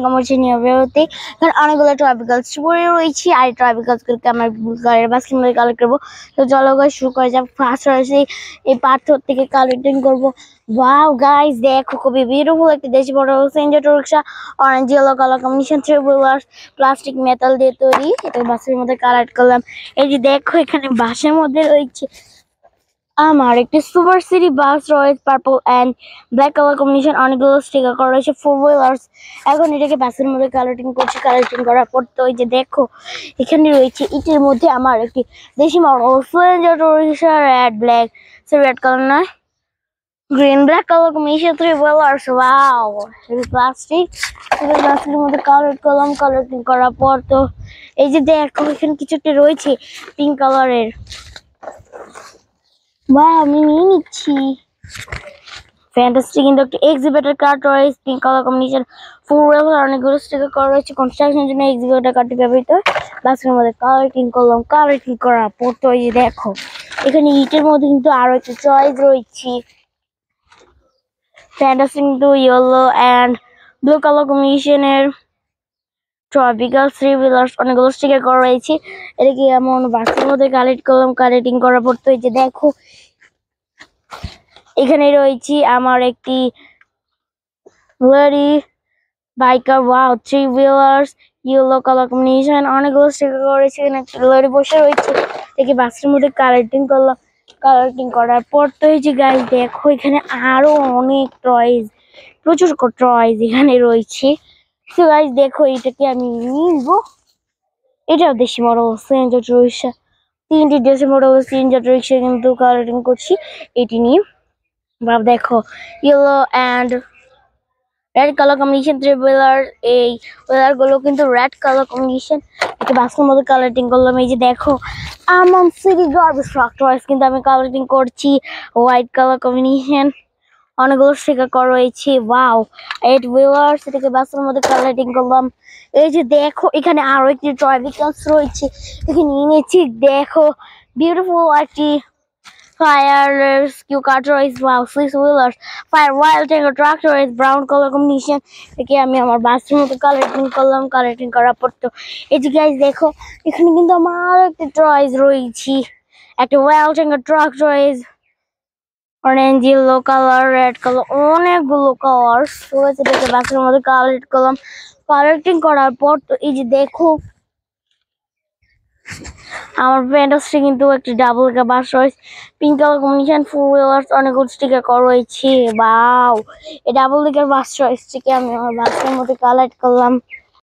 করছি নিয়ে বেরোতে, কারণ অনেকগুলো ট্রপিক্যালস পরে রয়েছি আর ট্রপিক্যালসগুলোকে আমার গাড়ির বাস্কের মধ্যে কালেক্ট করবো। তো চলো গাইস শুরু করা যাক। ফার্স্ট রয়েছে এই পাথর থেকে কালেক্টিং করবো। ওয়াও গাইস দেখো খুবই বিউটিফুল একটি দেশি model CNG rickshaw, orange yellow colour combination, three wheeler, plastic metal দিয়ে তৈরি। এটা বাসের মধ্যে কালেক্ট করলাম। এই যে দেখো এখানে বাসের মধ্যে রয়েছে আমার একটি সুপার সিটি বাস রয়েছে, purple and black colour combination, অনেকগুলো স্টিকার করা রয়েছে, ফোর হুইলার্স। এখন এটাকে বাসের মধ্যে কালারিং করছি। কালারিং করার পর তো ওই যে দেখো এখানে রয়েছে ইটের মধ্যে আমার একটি দেশি model red black, red colour নয় green black colour combination, three wheelers. Wow plastic প্লাস্টিকের মধ্যে কালার করলাম। কালারিং করার পর তো এই যে দেখো এখানে কিছু একটা রয়েছে পিঙ্ক কালারের। বাহ আমি নিয়ে নিচ্ছি। ফ্যান্টাস্টিক কিন্তু একটা এক্সিবিটর কার্ড রয়েছে, pink colour combination, four wheeler, অনেকগুলো স্টিকার করা রয়েছে। কনস্ট্রাকশনের জন্য এক্সিবিটর কার্ডটি ব্যবহৃত হয়। বাসের মধ্যে কালারিং করলাম। কালারিং করার পর তো এই যে দেখো এখানে ইটের মধ্যে কিন্তু আরো একটা চয়েস রয়েছে। ফ্যান্টাস্টিক কিন্তু ইয়েলো অ্যান্ড ব্লু কালার কম্বিনেশনের ট্রপিক্যাল থ্রি হুইলার্স, অনেকগুলো স্টিকার করা রয়েছে। এটাকে এমন বাসের মধ্যে কালেক্ট করলাম। কালেক্টিং করার পর তো এই যে দেখো এখানে রয়েছে আমার একটি lady biker. Wow three wheelers, yellow colour combination, অনেকগুলো স্টিকার করেছে। এখানে একটা লেডি বসে রয়েছে। দেখি বাসের মধ্যে কালেক্টিং করলাম। কালেক্টিং করার পর তো এই যে গাইস দেখো এখানে আরো অনেক টয়েস, প্রচুর টয়েস এখানে রয়েছে। তো গাইস দেখো এটাকে আমি নিব। এটাও দেশি মডেল সিএনজি রিক্সা, তিনটি দেশি মডেল সিএনজি রিক্সা কিন্তু কালেক্টিং করছি এটি নিয়ে। ভাব দেখো yellow and red colour combination three wheeler, এই হুইলার গুলো কিন্তু রেড কালার কম্বিনেশন। একটু বাসের মধ্যে কালারিং করলাম। এই যে দেখো আমার সিটি গার্বেজ ট্রাক টয়েস কিন্তু আমি কালারিং করছি হোয়াইট কালার কম্বিনেশন, অনেকগুলো স্টিকার করা রয়েছে। ওয়াও এইট হুইলার, সেটাকে বাসের মধ্যে কালারিং করলাম। এই যে দেখো এখানে আরো একটি ট্রপিক্যালস রয়েছে, এখানে নিয়েছি। দেখো বিউটিফুল একটি ফায়ার রেস্কিউ কার রয়েছে। Wow six wheeler, fire wild truck রয়েছে, ব্রাউন কালার কম্বিনেশন। একে আমি আমার বাসের মতো কালারিং করলাম। কালারিং করার পর তো এই যে গাইস দেখো এখানে কিন্তু আমার একটা টয়েস রয়েছে, একটা ওয়াইল্ড ট্রাক রয়েছে, orange yellow colour, red colour, অনেকগুলো কালার রয়েছে। এটাকে বাসের মধ্যে কালেক্ট করলাম। কালেক্টিং করার পর তো এই যে দেখো আমার ফ্যান্টাস্টিক কিন্তু একটি ডাবল বাস রয়েছে, pink colour combination, four wheelers, অনেকগুলো স্টিকার করা রয়েছে। বাও এই ডাবল দিকের বাস রয়েছে আমি আমার বাসের মধ্যে কালেক্ট করলাম।